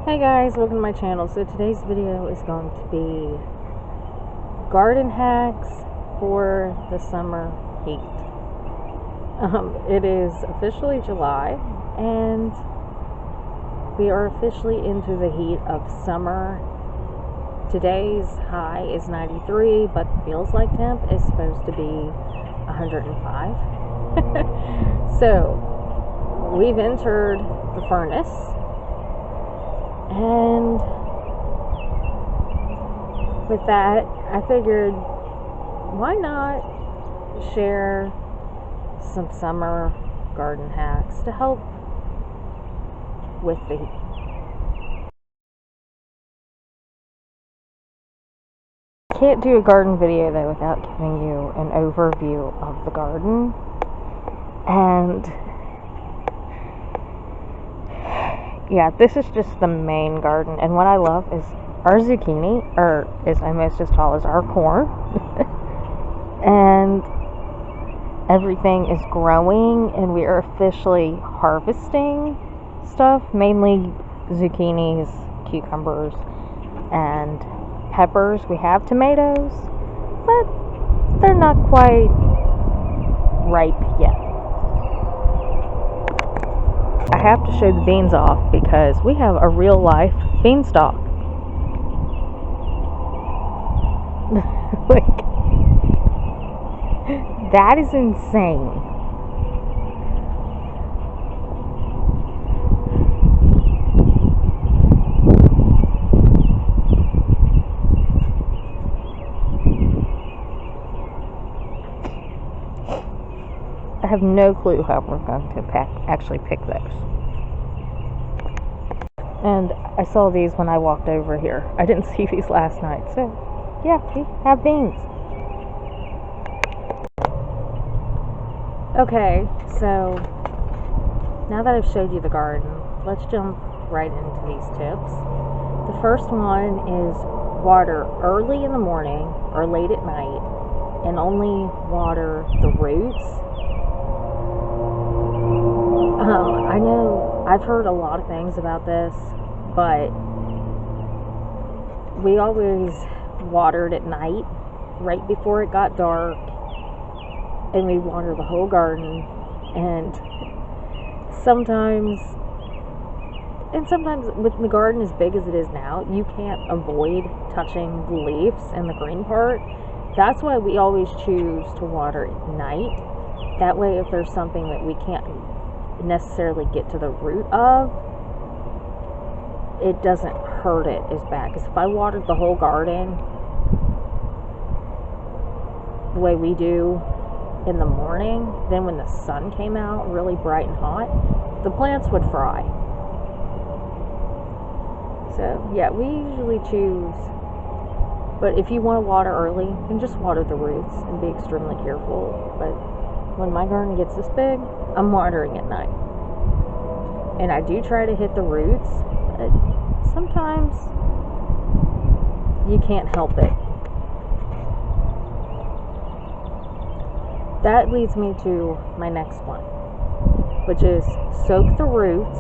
Hey guys, welcome to my channel. So today's video is going to be garden hacks for the summer heat. It is officially July and we are officially into the heat of summer. Today's high is 93, but the feels like temp is supposed to be 105. So we've entered the furnace. And with that, I figured, why not share some summer garden hacks to help with the heat. Can't do a garden video though without giving you an overview of the garden. And yeah, this is just the main garden, and what I love is our zucchini is almost as tall as our corn. And everything is growing, and we are officially harvesting stuff, mainly zucchinis, cucumbers, and peppers. We have tomatoes, but they're not quite ripe yet. I have to show the beans off because we have a real life beanstalk. Like, that is insane. I have no clue how we're going to actually pick those. And I saw these when I walked over here. I didn't see these last night, so yeah, we have beans. Okay, so now that I've showed you the garden, let's jump right into these tips. The first one is water early in the morning or late at night, and only water the roots. I know I've heard a lot of things about this, but we always watered at night, right before it got dark, and we water the whole garden. And sometimes with the garden as big as it is now, you can't avoid touching the leaves and the green part. That's why we always choose to water at night. That way, if there's something that we can't necessarily get to the root of, it doesn't hurt it as bad. Because if I watered the whole garden the way we do in the morning, then when the sun came out really bright and hot, the plants would fry. So yeah, we usually choose, but if you want to water early, then just water the roots and be extremely careful. But when my garden gets this big, I'm watering at night. And I do try to hit the roots, but sometimes you can't help it. That leads me to my next one, which is soak the roots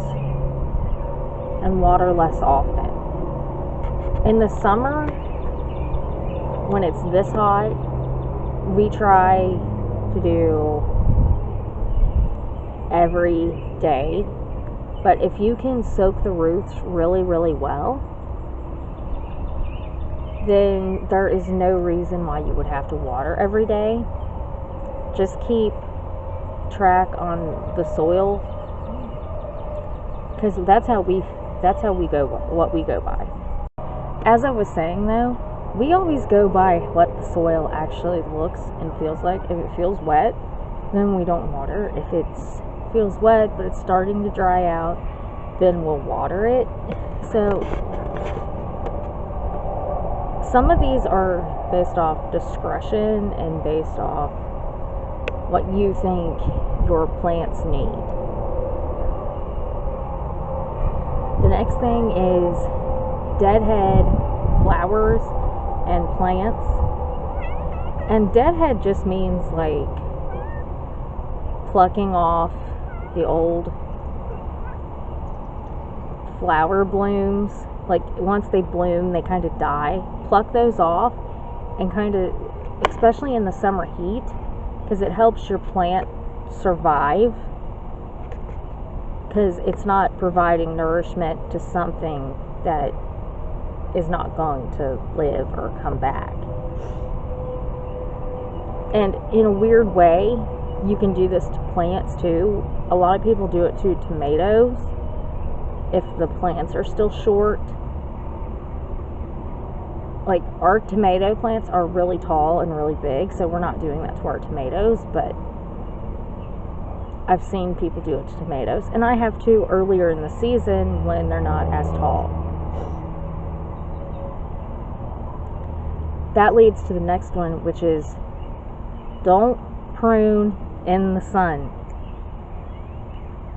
and water less often. In the summer, when it's this hot, we try to do every day. But if you can soak the roots really, really well, then there is no reason why you would have to water every day. Just keep track on the soil, because that's how we go, what we go by. As I was saying though, we always go by what the soil actually looks and feels like. If it feels wet, then we don't water. If it feels wet but it's starting to dry out, then we'll water it. So some of these are based off discretion and based off what you think your plants need. The next thing is deadhead flowers and plants. And deadhead just means like plucking off the old flower blooms, like once they bloom, they kind of die. Pluck those off and kind of, especially in the summer heat, because it helps your plant survive, because it's not providing nourishment to something that is not going to live or come back. And in a weird way, you can do this to plants too. A lot of people do it to tomatoes if the plants are still short. Like, our tomato plants are really tall and really big, so we're not doing that to our tomatoes, but I've seen people do it to tomatoes, and I have too earlier in the season when they're not as tall. That leads to the next one, which is don't prune in the sun.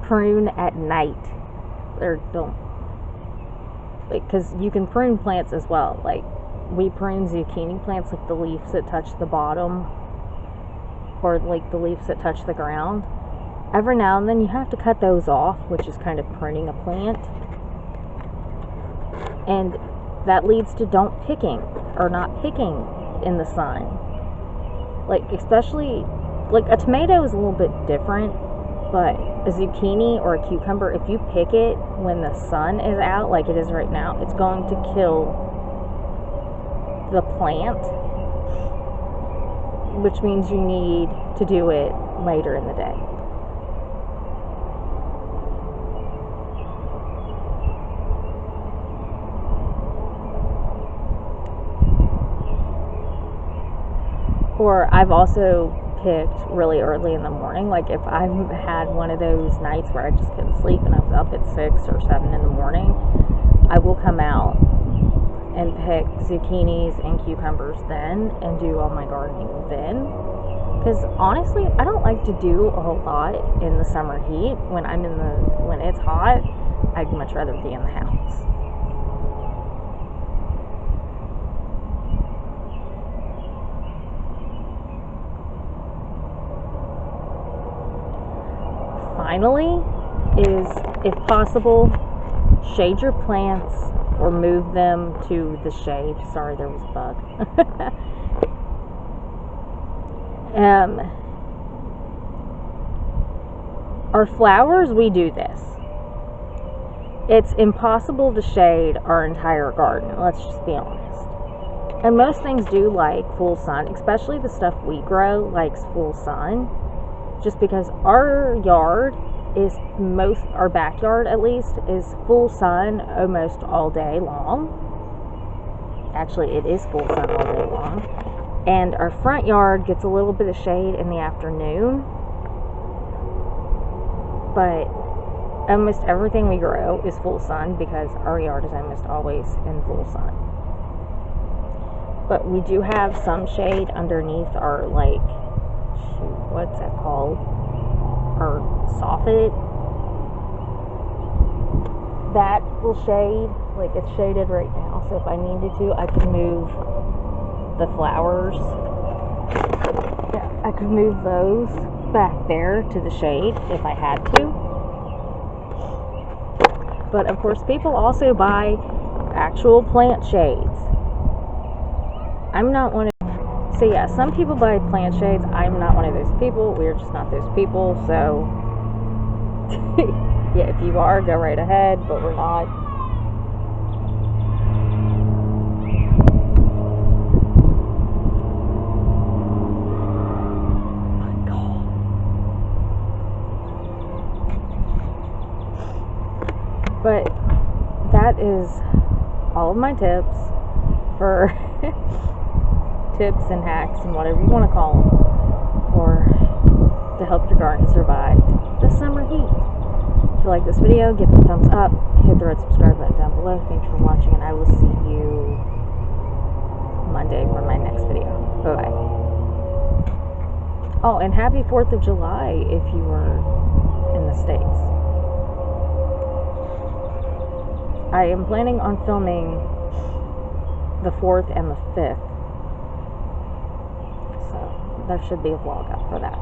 Prune at night. Or don't. Because you can prune plants as well. Like, we prune zucchini plants, like the leaves that touch the bottom, or like the leaves that touch the ground. Every now and then you have to cut those off, which is kind of pruning a plant. And that leads to don't picking, or not picking in the sun. Like, especially, like a tomato is a little bit different, but a zucchini or a cucumber, if you pick it when the sun is out, like it is right now, it's going to kill the plant, which means you need to do it later in the day. Or I've also picked really early in the morning. Like, if I've had one of those nights where I just couldn't sleep and I was up at 6 or 7 in the morning, I will come out and pick zucchinis and cucumbers then and do all my gardening then. Because honestly, I don't like to do a whole lot in the summer heat. When it's hot, I'd much rather be in the house. Finally, is, if possible, shade your plants or move them to the shade. Sorry, there was a bug. Our flowers, we do this. It's impossible to shade our entire garden, let's just be honest. And most things do like full sun, especially the stuff we grow likes full sun. Just because our yard is our backyard at least, is full sun almost all day long. Actually, it is full sun all day long. And our front yard gets a little bit of shade in the afternoon. But almost everything we grow is full sun because our yard is almost always in full sun. But we do have some shade underneath our, like, what's that called? Our soffit. That will shade, like it's shaded right now. So if I needed to, I could move the flowers. Yeah, I could move those back there to the shade if I had to. But of course, people also buy actual plant shades. I'm not one of. So yeah, some people buy plant shades. I'm not one of those people. We're just not those people. So yeah, if you are, go right ahead, but we're not. My God. But that is all of my tips for tips and hacks and whatever you want to call them to help your garden survive the summer heat. If you like this video, give it a thumbs up, hit the red subscribe button down below. Thanks for watching, and I will see you Monday for my next video. Bye-bye. Oh, and happy 4th of July if you were in the States. I am planning on filming the 4th and the 5th. So there should be a vlog up for that.